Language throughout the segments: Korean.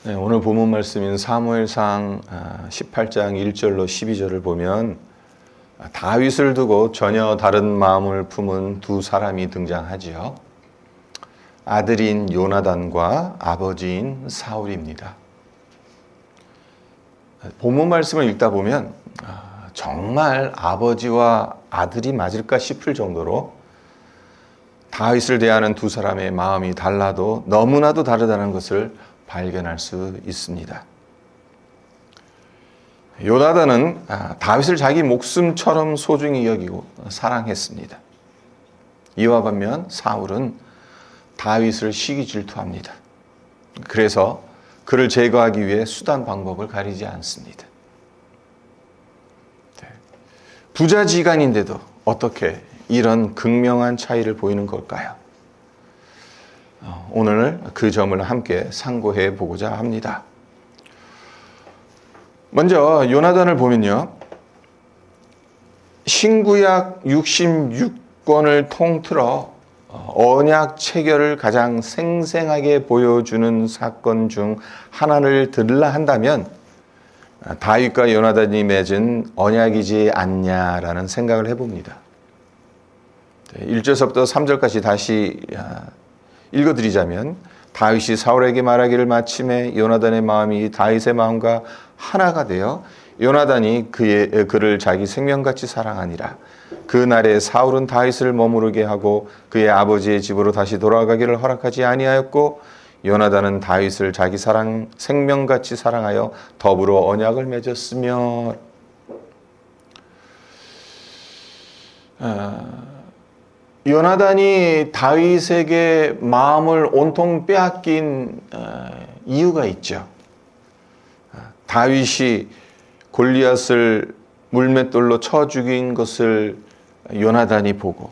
네, 오늘 본문 말씀인 사무엘상 18장 1절로 12절을 보면 다윗을 두고 전혀 다른 마음을 품은 두 사람이 등장하지요. 아들인 요나단과 아버지인 사울입니다. 본문 말씀을 읽다 보면 정말 아버지와 아들이 맞을까 싶을 정도로 다윗을 대하는 두 사람의 마음이 달라도 너무나도 다르다는 것을 발견할 수 있습니다. 요나단은 다윗을 자기 목숨처럼 소중히 여기고 사랑했습니다. 이와 반면 사울은 다윗을 시기 질투합니다. 그래서 그를 제거하기 위해 수단 방법을 가리지 않습니다. 부자지간인데도 어떻게 이런 극명한 차이를 보이는 걸까요? 오늘 그 점을 함께 상고해 보고자 합니다. 먼저 요나단을 보면요, 신구약 66권을 통틀어 언약 체결을 가장 생생하게 보여주는 사건 중 하나를 들라 한다면 다윗과 요나단이 맺은 언약이지 않냐라는 생각을 해봅니다. 1절서부터 3절까지 다시 읽어드리자면, 다윗이 사울에게 말하기를 마침에 요나단의 마음이 다윗의 마음과 하나가 되어 요나단이 그를 자기 생명같이 사랑하니라. 그날에 사울은 다윗을 머무르게 하고 그의 아버지의 집으로 다시 돌아가기를 허락하지 아니하였고, 요나단은 다윗을 자기 생명같이 사랑하여 더불어 언약을 맺었으며. 요나단이 다윗에게 마음을 온통 빼앗긴 이유가 있죠. 다윗이 골리앗을 물맷돌로 쳐 죽인 것을 요나단이 보고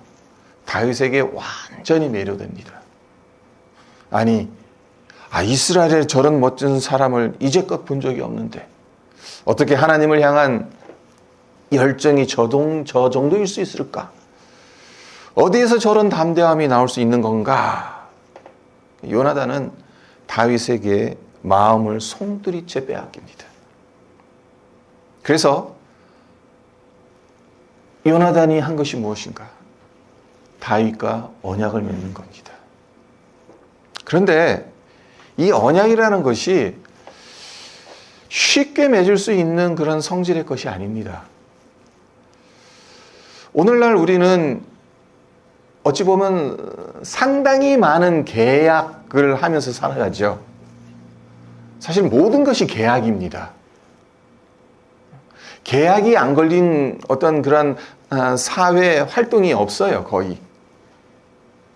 다윗에게 완전히 매료됩니다. 아니, 이스라엘에 저런 멋진 사람을 이제껏 본 적이 없는데 어떻게 하나님을 향한 열정이 저 정도일 수 있을까? 어디에서 저런 담대함이 나올 수 있는 건가? 요나단은 다윗에게 마음을 송두리째 빼앗깁니다. 그래서 요나단이 한 것이 무엇인가? 다윗과 언약을 맺는 겁니다. 그런데 이 언약이라는 것이 쉽게 맺을 수 있는 그런 성질의 것이 아닙니다. 오늘날 우리는 어찌 보면 상당히 많은 계약을 하면서 살아가죠. 사실 모든 것이 계약입니다. 계약이 안 걸린 어떤 그런 사회 활동이 없어요, 거의.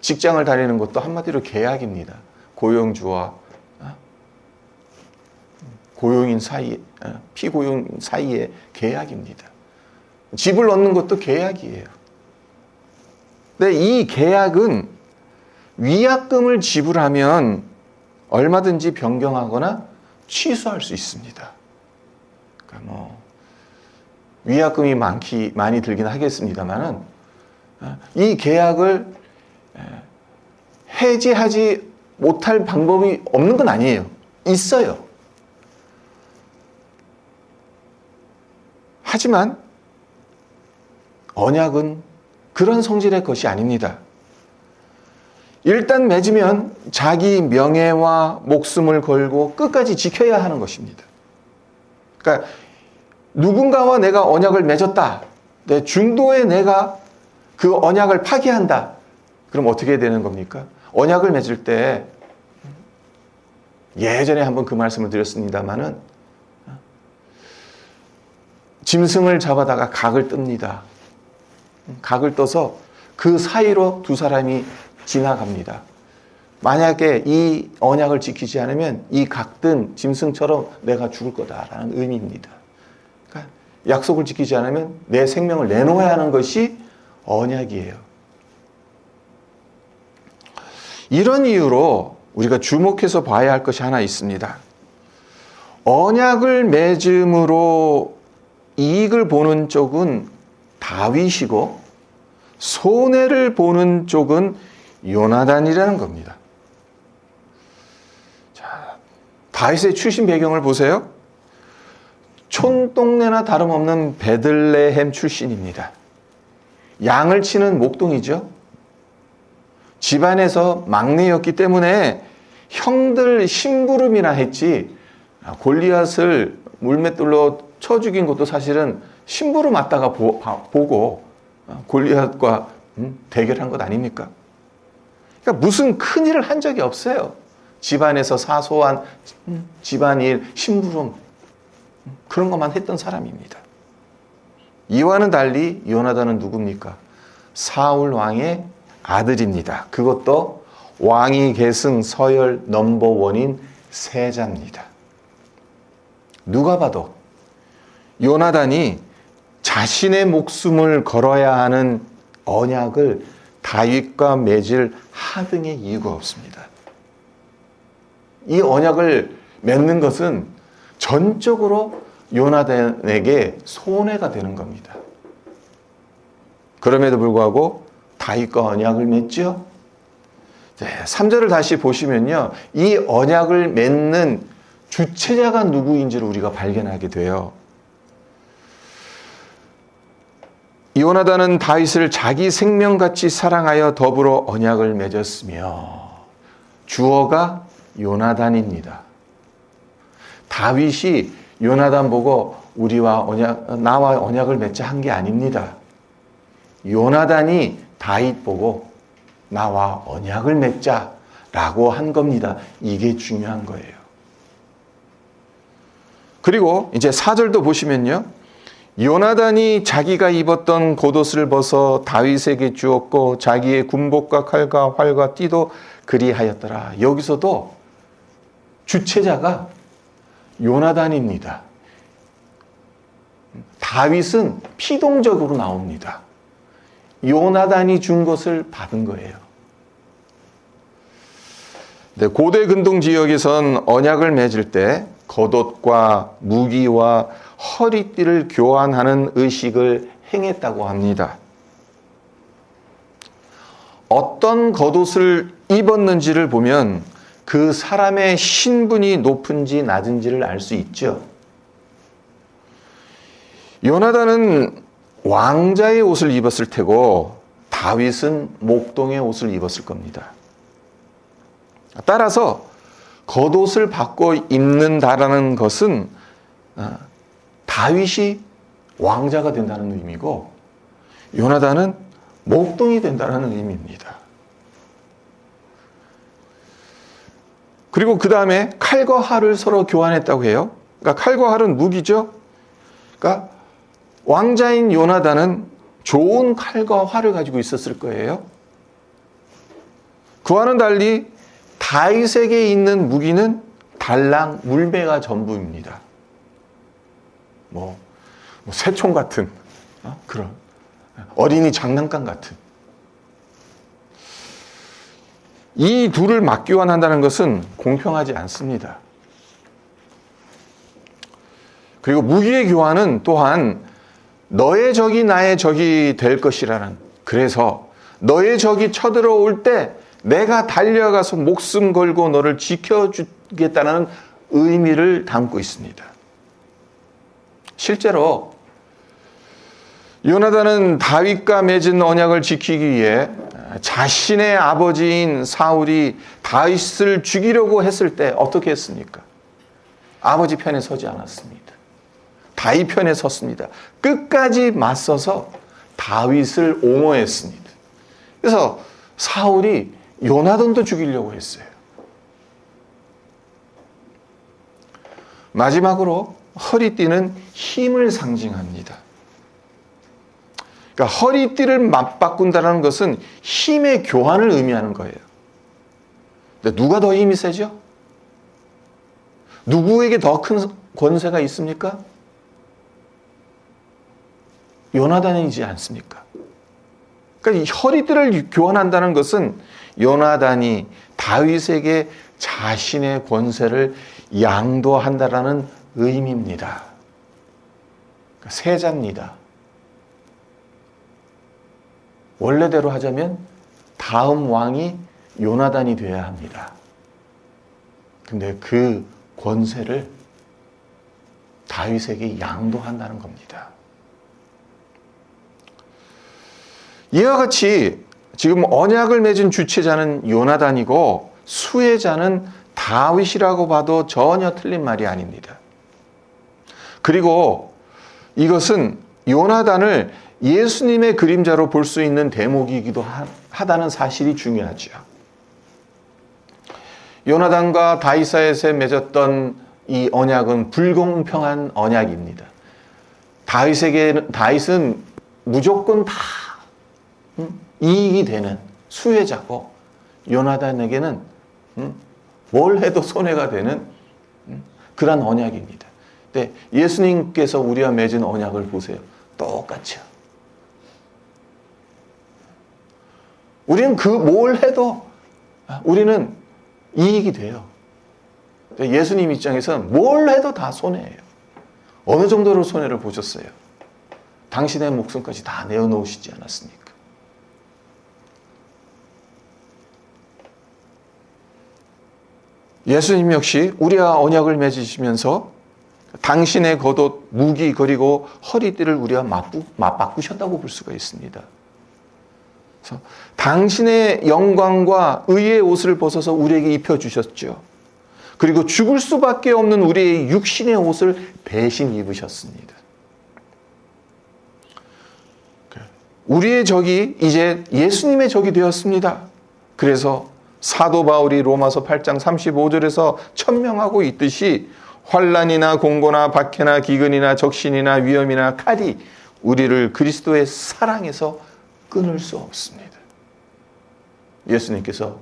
직장을 다니는 것도 한마디로 계약입니다. 고용주와 고용인 사이, 피고용 사이의 계약입니다. 집을 얻는 것도 계약이에요. 근데 이 계약은 위약금을 지불하면 얼마든지 변경하거나 취소할 수 있습니다. 그러니까 위약금이 많이 들긴 하겠습니다만은 이 계약을 해지하지 못할 방법이 없는 건 아니에요. 있어요. 하지만 언약은 그런 성질의 것이 아닙니다. 일단 맺으면 자기 명예와 목숨을 걸고 끝까지 지켜야 하는 것입니다. 그러니까 누군가와 내가 언약을 맺었다. 내 중도에 내가 그 언약을 파기한다. 그럼 어떻게 되는 겁니까? 언약을 맺을 때 예전에 한번 그 말씀을 드렸습니다마는 짐승을 잡아다가 각을 뜹니다. 각을 떠서 그 사이로 두 사람이 지나갑니다. 만약에 이 언약을 지키지 않으면 이 각든 짐승처럼 내가 죽을 거다라는 의미입니다. 그러니까 약속을 지키지 않으면 내 생명을 내놓아야 하는 것이 언약이에요. 이런 이유로 우리가 주목해서 봐야 할 것이 하나 있습니다. 언약을 맺음으로 이익을 보는 쪽은 다윗이고 손해를 보는 쪽은 요나단이라는 겁니다. 다윗의 출신 배경을 보세요. 촌동네나 다름없는 베들레헴 출신입니다. 양을 치는 목동이죠. 집안에서 막내였기 때문에 형들 심부름이나 했지 골리앗을 물맷돌로 쳐 죽인 것도 사실은 심부름 왔다가 보고 골리앗과 대결한 것 아닙니까? 그러니까 무슨 큰일을 한 적이 없어요. 집안에서 사소한 집안일, 심부름 그런 것만 했던 사람입니다. 이와는 달리 요나단은 누굽니까? 사울 왕의 아들입니다. 그것도 왕위 계승 서열 넘버원인 세자입니다. 누가 봐도 요나단이 자신의 목숨을 걸어야 하는 언약을 다윗과 맺을 하등의 이유가 없습니다. 이 언약을 맺는 것은 전적으로 요나단에게 손해가 되는 겁니다. 그럼에도 불구하고 다윗과 언약을 맺죠. 3절을 다시 보시면요. 이 언약을 맺는 주체자가 누구인지를 우리가 발견하게 돼요. 요나단은 다윗을 자기 생명같이 사랑하여 더불어 언약을 맺었으며 주어가 요나단입니다. 다윗이 요나단 보고 나와 언약을 맺자 한 게 아닙니다. 요나단이 다윗 보고 나와 언약을 맺자라고 한 겁니다. 이게 중요한 거예요. 그리고 이제 4절도 보시면요. 요나단이 자기가 입었던 겉옷을 벗어 다윗에게 주었고 자기의 군복과 칼과 활과 띠도 그리하였더라. 여기서도 주체자가 요나단입니다. 다윗은 피동적으로 나옵니다. 요나단이 준 것을 받은 거예요. 고대 근동 지역에선 언약을 맺을 때 겉옷과 무기와 허리띠를 교환하는 의식을 행했다고 합니다. 어떤 겉옷을 입었는지를 보면 그 사람의 신분이 높은지 낮은지를 알 수 있죠. 요나단은 왕자의 옷을 입었을 테고 다윗은 목동의 옷을 입었을 겁니다. 따라서 겉옷을 바꿔 입는다라는 것은 다윗이 왕자가 된다는 의미고 요나단은 목동이 된다는 의미입니다. 그리고 그 다음에 칼과 활을 서로 교환했다고 해요. 그러니까 칼과 활은 무기죠. 그러니까 왕자인 요나단은 좋은 칼과 활을 가지고 있었을 거예요. 그와는 달리 다윗에게 있는 무기는 달랑 물배가 전부입니다. 새총 같은 그런 어린이 장난감 같은 이 둘을 맞교환한다는 것은 공평하지 않습니다. 그리고 무기의 교환은 또한 너의 적이 나의 적이 될 것이라는, 그래서 너의 적이 쳐들어올 때 내가 달려가서 목숨 걸고 너를 지켜주겠다는 의미를 담고 있습니다. 실제로 요나단은 다윗과 맺은 언약을 지키기 위해 자신의 아버지인 사울이 다윗을 죽이려고 했을 때 어떻게 했습니까? 아버지 편에 서지 않았습니다. 다윗 편에 섰습니다. 끝까지 맞서서 다윗을 옹호했습니다. 그래서 사울이 요나단도 죽이려고 했어요. 마지막으로 허리띠는 힘을 상징합니다. 그러니까 허리띠를 맞바꾼다는 것은 힘의 교환을 의미하는 거예요. 근데 누가 더 힘이 세죠? 누구에게 더 큰 권세가 있습니까? 요나단이지 않습니까? 그러니까 이 허리띠를 교환한다는 것은 요나단이 다윗에게 자신의 권세를 양도한다라는 의미입니다. 그러니까 세자입니다. 원래대로 하자면 다음 왕이 요나단이 되어야 합니다. 근데 그 권세를 다윗에게 양도한다는 겁니다. 이와 같이 지금 언약을 맺은 주체자는 요나단이고 수혜자는 다윗이라고 봐도 전혀 틀린 말이 아닙니다. 그리고 이것은 요나단을 예수님의 그림자로 볼 수 있는 대목이기도 하다는 사실이 중요하죠. 요나단과 다윗 사이에 맺었던 이 언약은 불공평한 언약입니다. 다윗은 무조건 다 이익이 되는 수혜자고 요나단에게는 뭘 해도 손해가 되는 그런 언약입니다. 근데 예수님께서 우리와 맺은 언약을 보세요. 똑같죠. 우리는 뭘 해도 우리는 이익이 돼요. 예수님 입장에서는 뭘 해도 다 손해예요. 어느 정도로 손해를 보셨어요? 당신의 목숨까지 다 내어놓으시지 않았습니까? 예수님 역시 우리와 언약을 맺으시면서 당신의 겉옷, 무기 그리고 허리띠를 우리와 맞바꾸셨다고 볼 수가 있습니다. 그래서 당신의 영광과 의의 옷을 벗어서 우리에게 입혀주셨죠. 그리고 죽을 수밖에 없는 우리의 육신의 옷을 대신 입으셨습니다. 우리의 적이 이제 예수님의 적이 되었습니다. 그래서 사도 바울이 로마서 8장 35절에서 천명하고 있듯이 환난이나 공고나 박해나 기근이나 적신이나 위험이나 칼이 우리를 그리스도의 사랑에서 끊을 수 없습니다. 예수님께서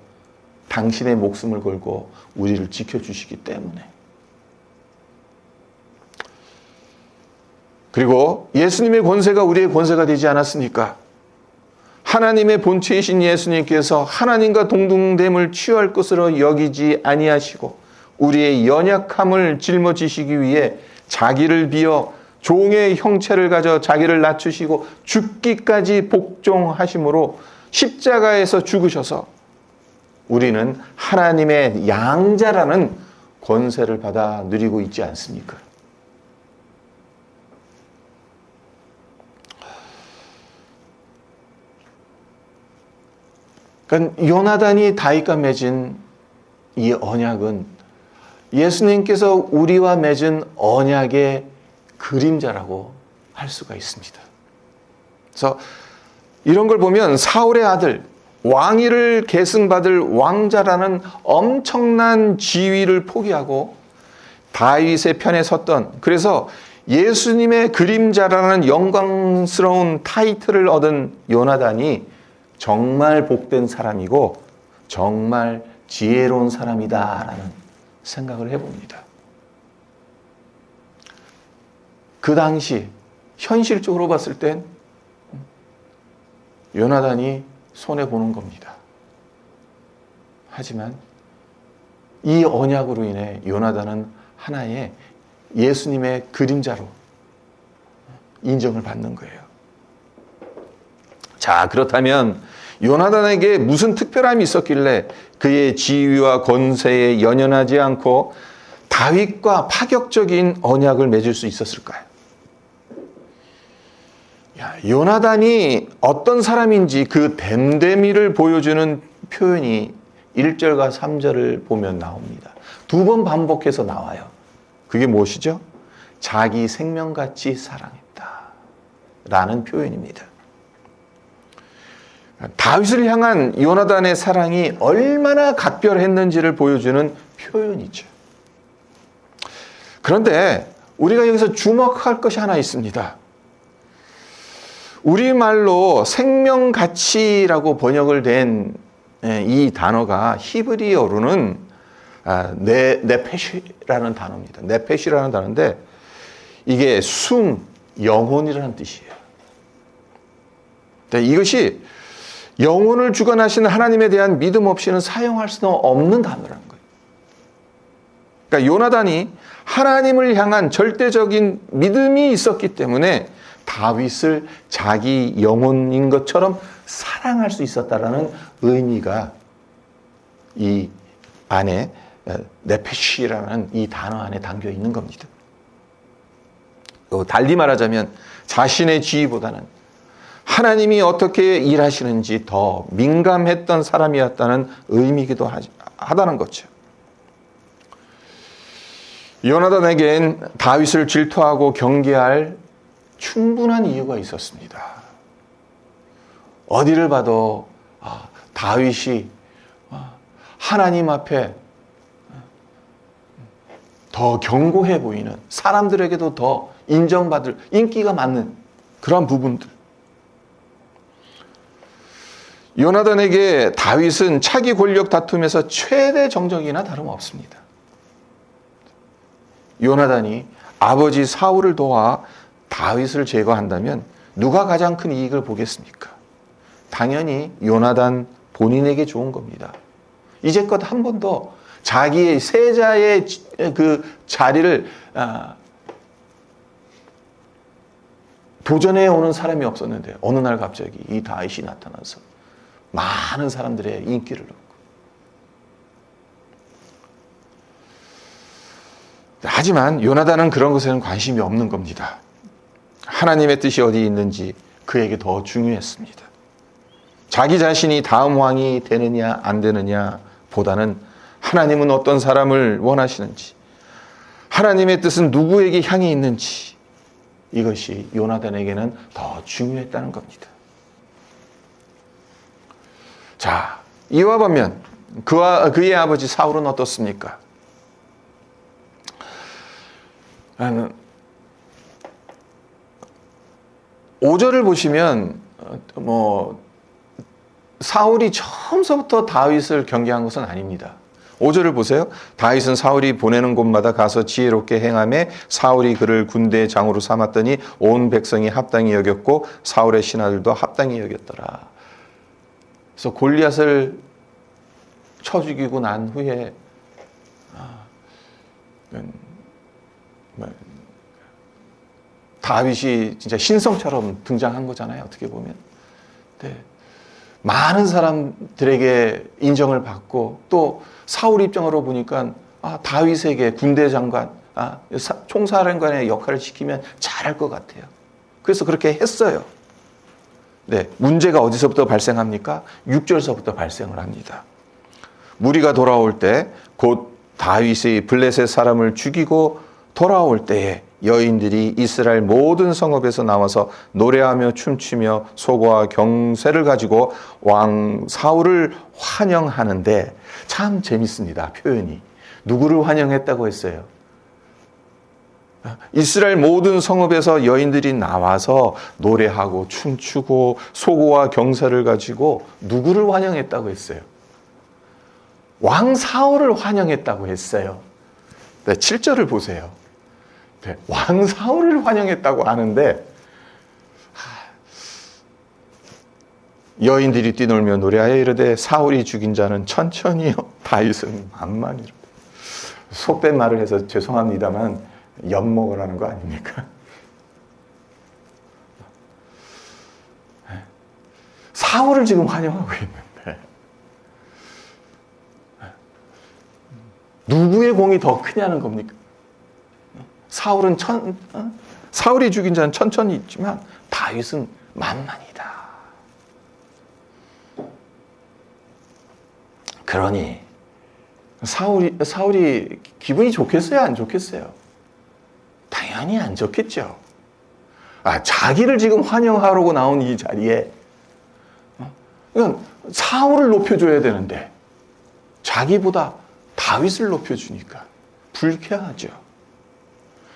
당신의 목숨을 걸고 우리를 지켜주시기 때문에. 그리고 예수님의 권세가 우리의 권세가 되지 않았습니까? 하나님의 본체이신 예수님께서 하나님과 동등됨을 취할 것으로 여기지 아니하시고 우리의 연약함을 짊어지시기 위해 자기를 비어 종의 형체를 가져 자기를 낮추시고 죽기까지 복종하심으로 십자가에서 죽으셔서 우리는 하나님의 양자라는 권세를 받아 누리고 있지 않습니까? 그러니까 요나단이 다윗과 맺은 이 언약은 예수님께서 우리와 맺은 언약의 그림자라고 할 수가 있습니다. 그래서 이런 걸 보면 사울의 아들, 왕위를 계승받을 왕자라는 엄청난 지위를 포기하고 다윗의 편에 섰던, 그래서 예수님의 그림자라는 영광스러운 타이틀을 얻은 요나단이 정말 복된 사람이고 정말 지혜로운 사람이다라는 생각을 해봅니다. 그 당시 현실적으로 봤을 땐 요나단이 손해보는 겁니다. 하지만 이 언약으로 인해 요나단은 하나의 예수님의 그림자로 인정을 받는 거예요. 자, 그렇다면 요나단에게 무슨 특별함이 있었길래 그의 지위와 권세에 연연하지 않고 다윗과 파격적인 언약을 맺을 수 있었을까요? 요나단이 어떤 사람인지 그 됨됨이를 보여주는 표현이 1절과 3절을 보면 나옵니다. 2번 반복해서 나와요. 그게 무엇이죠? 자기 생명같이 사랑했다 라는 표현입니다. 다윗을 향한 요나단의 사랑이 얼마나 각별했는지를 보여주는 표현이죠. 그런데 우리가 여기서 주목할 것이 하나 있습니다. 우리말로 생명가치라고 번역을 된 이 단어가 히브리어로는 네페시라는 단어입니다. 네페시라는 단어인데 이게 숨, 영혼이라는 뜻이에요. 이것이 영혼을 주관하시는 하나님에 대한 믿음 없이는 사용할 수는 없는 단어라는 거예요. 그러니까 요나단이 하나님을 향한 절대적인 믿음이 있었기 때문에 다윗을 자기 영혼인 것처럼 사랑할 수 있었다라는 의미가 이 안에 네페시라는 이 단어 안에 담겨 있는 겁니다. 달리 말하자면 자신의 지위보다는 하나님이 어떻게 일하시는지 더 민감했던 사람이었다는 의미이기도 하다는 거죠. 요나단에겐 다윗을 질투하고 경계할 충분한 이유가 있었습니다. 어디를 봐도 다윗이 하나님 앞에 더 견고해 보이는, 사람들에게도 더 인정받을, 인기가 많은 그런 부분들. 요나단에게 다윗은 차기 권력 다툼에서 최대 정적이나 다름없습니다. 요나단이 아버지 사울을 도와 다윗을 제거한다면 누가 가장 큰 이익을 보겠습니까? 당연히 요나단 본인에게 좋은 겁니다. 이제껏 한 번도 자기의 세자의 그 자리를 도전해 오는 사람이 없었는데 어느 날 갑자기 이 다윗이 나타나서 많은 사람들의 인기를 얻고, 하지만 요나단은 그런 것에는 관심이 없는 겁니다. 하나님의 뜻이 어디 있는지 그에게 더 중요했습니다. 자기 자신이 다음 왕이 되느냐 안 되느냐 보다는 하나님은 어떤 사람을 원하시는지, 하나님의 뜻은 누구에게 향해 있는지, 이것이 요나단에게는 더 중요했다는 겁니다. 자, 이와 반면 그의 아버지 사울은 어떻습니까? 5절을 보시면 사울이 처음서부터 다윗을 경계한 것은 아닙니다. 5절을 보세요. 다윗은 사울이 보내는 곳마다 가서 지혜롭게 행하매 사울이 그를 군대의 장으로 삼았더니 온 백성이 합당히 여겼고 사울의 신하들도 합당히 여겼더라. 그래서 골리앗을 쳐 죽이고 난 후에 다윗이 진짜 신성처럼 등장한 거잖아요. 어떻게 보면. 네. 많은 사람들에게 인정을 받고, 또 사울 입장으로 보니까 다윗에게 군대 장관, 총사령관의 역할을 시키면 잘할 것 같아요. 그래서 그렇게 했어요. 네, 문제가 어디서부터 발생합니까? 6절서부터 발생을 합니다. 무리가 돌아올 때 곧 다윗이 블레셋 사람을 죽이고 돌아올 때에 여인들이 이스라엘 모든 성읍에서 나와서 노래하며 춤추며 소고와 경쇠를 가지고 왕 사울을 환영하는데, 참 재밌습니다. 표현이. 누구를 환영했다고 했어요? 이스라엘 모든 성읍에서 여인들이 나와서 노래하고 춤추고 소고와 경쇠를 가지고 누구를 환영했다고 했어요? 왕 사울을 환영했다고 했어요. 네, 7절을 보세요. 네, 왕 사울을 환영했다고 하는데, 여인들이 뛰놀며 노래하여 이르되 사울이 죽인 자는 천천히요 다윗은 만만히로. 속된 말을 해서 죄송합니다만 엿먹으라는 거 아닙니까? 사울을 지금 환영하고 있는데 누구의 공이 더 크냐는 겁니까? 사울이 죽인 자는 천천히 있지만 다윗은 만만이다. 그러니 사울이 기분이 좋겠어요, 안 좋겠어요? 당연히 안 좋겠죠. 자기를 지금 환영하려고 나온 이 자리에 사울을 높여줘야 되는데 자기보다 다윗을 높여주니까 불쾌하죠.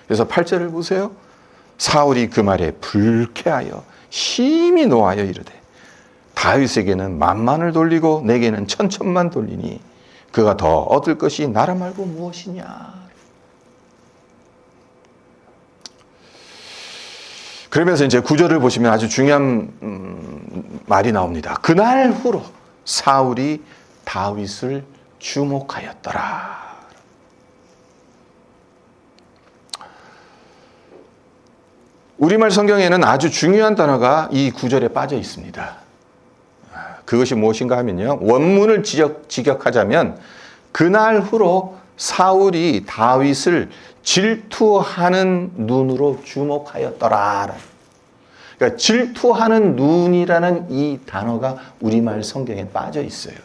그래서 8절을 보세요. 사울이 그 말에 불쾌하여 심히 노하여 이르되 다윗에게는 만만을 돌리고 내게는 천천만 돌리니 그가 더 얻을 것이 나라 말고 무엇이냐. 그러면서 이제 9절을 보시면 아주 중요한 말이 나옵니다. 그날 후로 사울이 다윗을 주목하였더라. 우리말 성경에는 아주 중요한 단어가 이 9절에 빠져 있습니다. 그것이 무엇인가 하면요, 원문을 직역하자면 그날 후로 사울이 다윗을 질투하는 눈으로 주목하였더라. 그러니까 질투하는 눈이라는 이 단어가 우리말 성경에 빠져 있어요.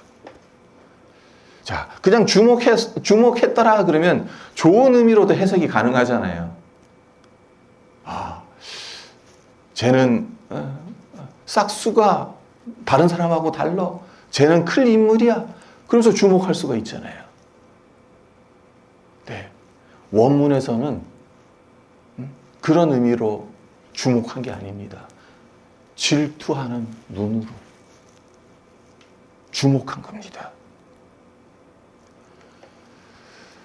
자, 그냥 주목했더라 그러면 좋은 의미로도 해석이 가능하잖아요. 아, 쟤는 싹수가 다른 사람하고 달라. 쟤는 클 인물이야. 그러면서 주목할 수가 있잖아요. 네. 원문에서는 그런 의미로 주목한 게 아닙니다. 질투하는 눈으로 주목한 겁니다.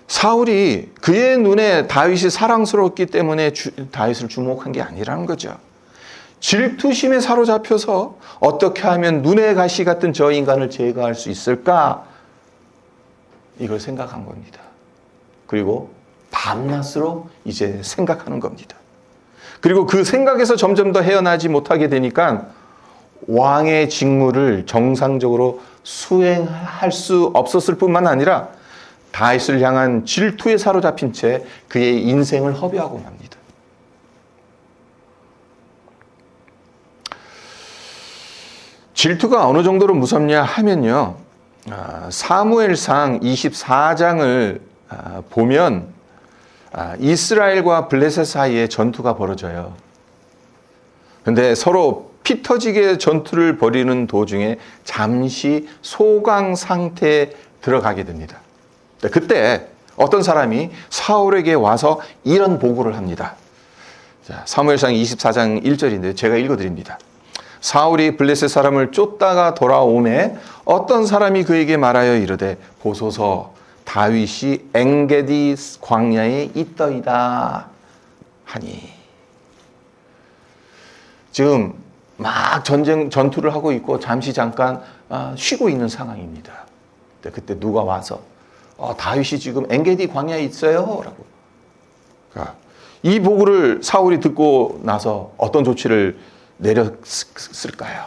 사울이 그의 눈에 다윗이 사랑스러웠기 때문에 다윗을 주목한 게 아니라는 거죠. 질투심에 사로잡혀서 어떻게 하면 눈의 가시 같은 저 인간을 제거할 수 있을까? 이걸 생각한 겁니다. 그리고 밤낮으로 이제 생각하는 겁니다. 그리고 그 생각에서 점점 더 헤어나지 못하게 되니까 왕의 직무를 정상적으로 수행할 수 없었을 뿐만 아니라 다윗을 향한 질투에 사로잡힌 채 그의 인생을 허비하고 맙니다. 질투가 어느 정도로 무섭냐 하면요. 사무엘상 24장을 보면 이스라엘과 블레셋 사이에 전투가 벌어져요. 그런데 서로 피 터지게 전투를 벌이는 도중에 잠시 소강 상태에 들어가게 됩니다. 그때 어떤 사람이 사울에게 와서 이런 보고를 합니다. 자, 사무엘상 24장 1절인데 제가 읽어드립니다. 사울이 블레셋 사람을 쫓다가 돌아오매 어떤 사람이 그에게 말하여 이르되 보소서 다윗이 엥게디 광야에 있더이다 하니. 지금 막 전투를 하고 있고 잠시 잠깐 쉬고 있는 상황입니다. 그때 누가 와서 다윗이 지금 엥게디 광야에 있어요 라고. 이 보고를 사울이 듣고 나서 어떤 조치를 내렸을까요?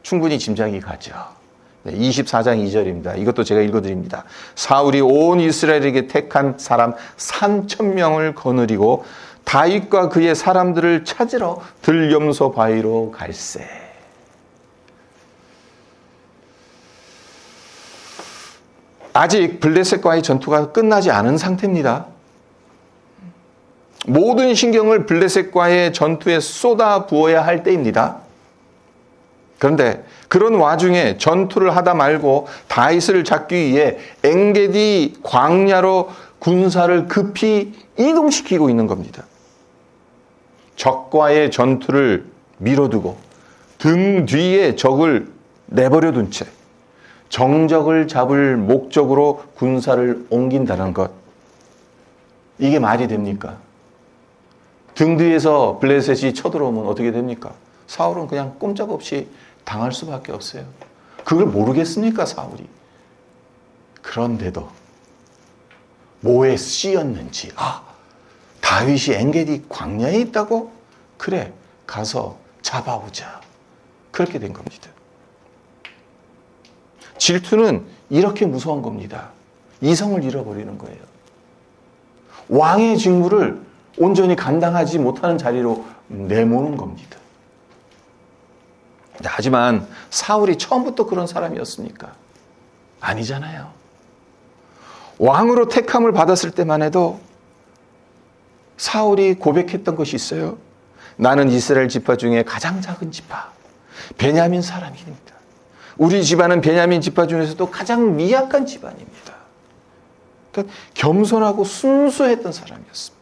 충분히 짐작이 가죠. 24장 2절입니다. 이것도 제가 읽어드립니다. 사울이 온 이스라엘에게 택한 사람 3,000명을 거느리고 다윗과 그의 사람들을 찾으러 들염소 바위로 갈새. 아직 블레셋과의 전투가 끝나지 않은 상태입니다. 모든 신경을 블레셋과의 전투에 쏟아 부어야 할 때입니다. 그런데 그런 와중에 전투를 하다 말고 다윗을 잡기 위해 엥게디 광야로 군사를 급히 이동시키고 있는 겁니다. 적과의 전투를 미뤄두고 등 뒤에 적을 내버려 둔 채 정적을 잡을 목적으로 군사를 옮긴다는 것. 이게 말이 됩니까? 등 뒤에서 블레셋이 쳐들어오면 어떻게 됩니까? 사울은 그냥 꼼짝없이 당할 수밖에 없어요. 그걸 모르겠습니까, 사울이? 그런데도 뭐에 쓰였는지, 다윗이 엥게디 광야에 있다고? 그래, 가서 잡아오자. 그렇게 된 겁니다. 질투는 이렇게 무서운 겁니다. 이성을 잃어버리는 거예요. 왕의 직무를 온전히 감당하지 못하는 자리로 내모는 겁니다. 하지만 사울이 처음부터 그런 사람이었습니까? 아니잖아요. 왕으로 택함을 받았을 때만 해도 사울이 고백했던 것이 있어요. 나는 이스라엘 지파 중에 가장 작은 지파, 베냐민 사람입니다. 우리 집안은 베냐민 지파 중에서도 가장 미약한 집안입니다. 그러니까 겸손하고 순수했던 사람이었습니다.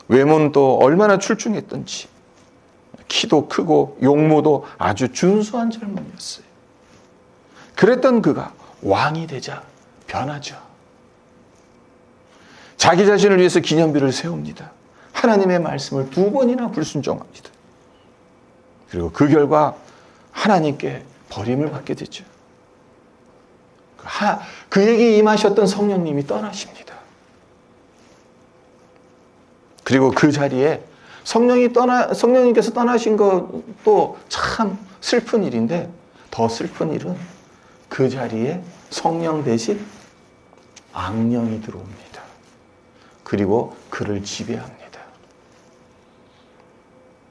외모는 또 얼마나 출중했던지, 키도 크고 용모도 아주 준수한 젊은이였어요. 그랬던 그가 왕이 되자 변하죠. 자기 자신을 위해서 기념비를 세웁니다. 하나님의 말씀을 2번이나 불순종합니다. 그리고 그 결과 하나님께 버림을 받게 되죠. 그에게 임하셨던 성령님이 떠나십니다. 그리고 그 자리에 성령님께서 떠나신 것도 참 슬픈 일인데 더 슬픈 일은 그 자리에 성령 대신 악령이 들어옵니다. 그리고 그를 지배합니다.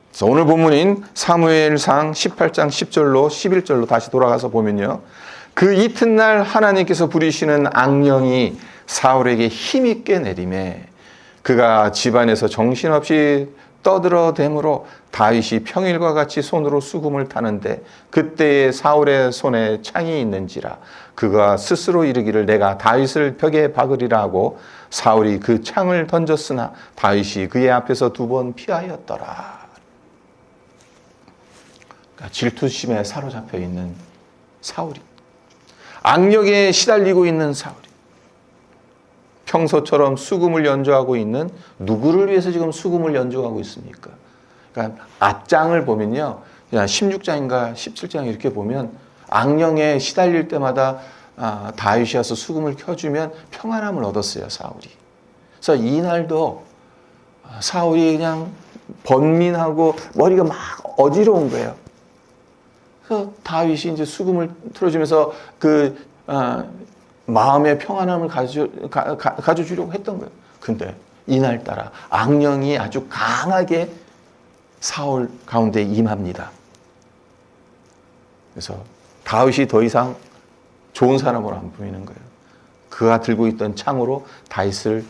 그래서 오늘 본문인 사무엘상 18장 10절로 11절로 다시 돌아가서 보면요. 그 이튿날 하나님께서 부리시는 악령이 사울에게 힘있게 내림에 그가 집안에서 정신없이 떠들어대므로 다윗이 평일과 같이 손으로 수금을 타는데 그때에 사울의 손에 창이 있는지라 그가 스스로 이르기를 내가 다윗을 벽에 박으리라 하고 사울이 그 창을 던졌으나 다윗이 그의 앞에서 2번 피하였더라. 그러니까 질투심에 사로잡혀 있는 사울이, 악력에 시달리고 있는 사울이 평소처럼 수금을 연주하고 있는, 누구를 위해서 지금 수금을 연주하고 있습니까? 그러니까 앞장을 보면요, 16장인가 17장 이렇게 보면 악령에 시달릴 때마다 다윗이 와서 수금을 켜주면 평안함을 얻었어요, 사울이. 그래서 이날도 사울이 그냥 번민하고 머리가 막 어지러운 거예요. 그래서 다윗이 이제 수금을 틀어주면서 그 마음의 평안함을 가져주려고 했던 거예요. 근데 이날따라 악령이 아주 강하게 사울 가운데 임합니다. 그래서 다윗이 더 이상 좋은 사람으로 안 보이는 거예요. 그가 들고 있던 창으로 다윗을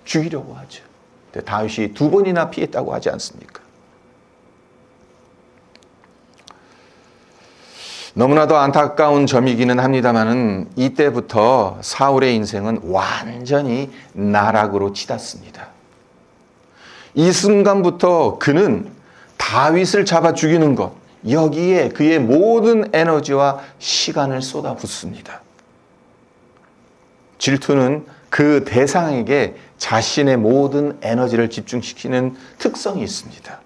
죽이려고 하죠. 근데 다윗이 2번이나 피했다고 하지 않습니까? 너무나도 안타까운 점이기는 합니다만은 이때부터 사울의 인생은 완전히 나락으로 치닫습니다. 이 순간부터 그는 다윗을 잡아 죽이는 것, 여기에 그의 모든 에너지와 시간을 쏟아붓습니다. 질투는 그 대상에게 자신의 모든 에너지를 집중시키는 특성이 있습니다.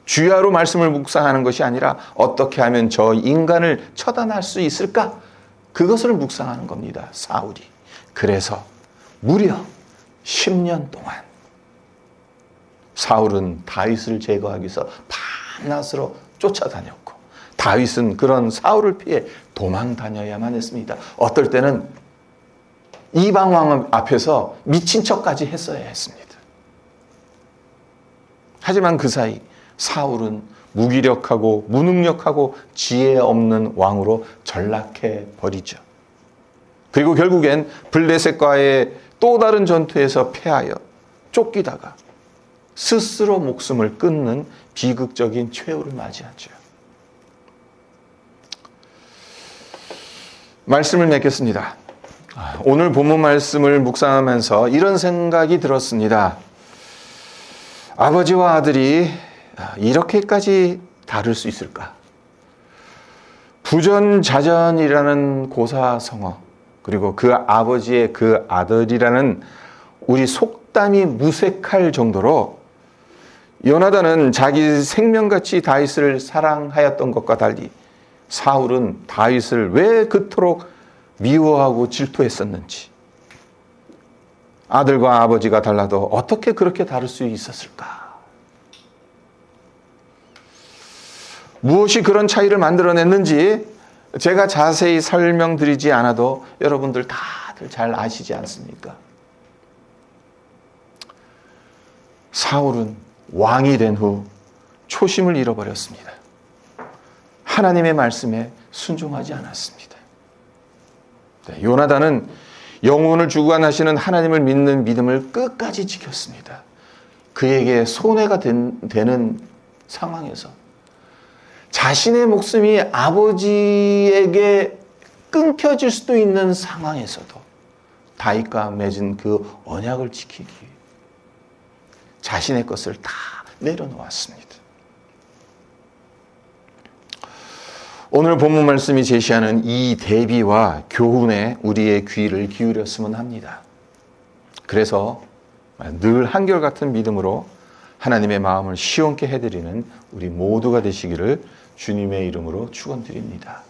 주야로 말씀을 묵상하는 것이 아니라 어떻게 하면 저 인간을 처단할 수 있을까? 그것을 묵상하는 겁니다, 사울이. 그래서 무려 10년 동안 사울은 다윗을 제거하기 위해서 밤낮으로 쫓아다녔고 다윗은 그런 사울을 피해 도망 다녀야만 했습니다. 어떨 때는 이방 왕 앞에서 미친 척까지 했어야 했습니다. 하지만 그 사이 사울은 무기력하고 무능력하고 지혜 없는 왕으로 전락해 버리죠. 그리고 결국엔 블레셋과의 또 다른 전투에서 패하여 쫓기다가 스스로 목숨을 끊는 비극적인 최후를 맞이하죠. 말씀을 맺겠습니다. 오늘 본문 말씀을 묵상하면서 이런 생각이 들었습니다. 아버지와 아들이 이렇게까지 다를 수 있을까? 부전자전이라는 고사성어, 그리고 그 아버지의 그 아들이라는 우리 속담이 무색할 정도로 요나단은 자기 생명같이 다윗을 사랑하였던 것과 달리 사울은 다윗을 왜 그토록 미워하고 질투했었는지, 아들과 아버지가 달라도 어떻게 그렇게 다를 수 있었을까? 무엇이 그런 차이를 만들어냈는지 제가 자세히 설명드리지 않아도 여러분들 다들 잘 아시지 않습니까? 사울은 왕이 된 후 초심을 잃어버렸습니다. 하나님의 말씀에 순종하지 않았습니다. 요나단은 영혼을 주관하시는 하나님을 믿는 믿음을 끝까지 지켰습니다. 그에게 손해가 되는 상황에서 자신의 목숨이 아버지에게 끊겨질 수도 있는 상황에서도 다윗과 맺은 그 언약을 지키기 위해 자신의 것을 다 내려놓았습니다. 오늘 본문 말씀이 제시하는 이 대비와 교훈에 우리의 귀를 기울였으면 합니다. 그래서 늘 한결같은 믿음으로 하나님의 마음을 시원케 해드리는 우리 모두가 되시기를 주님의 이름으로 축원드립니다.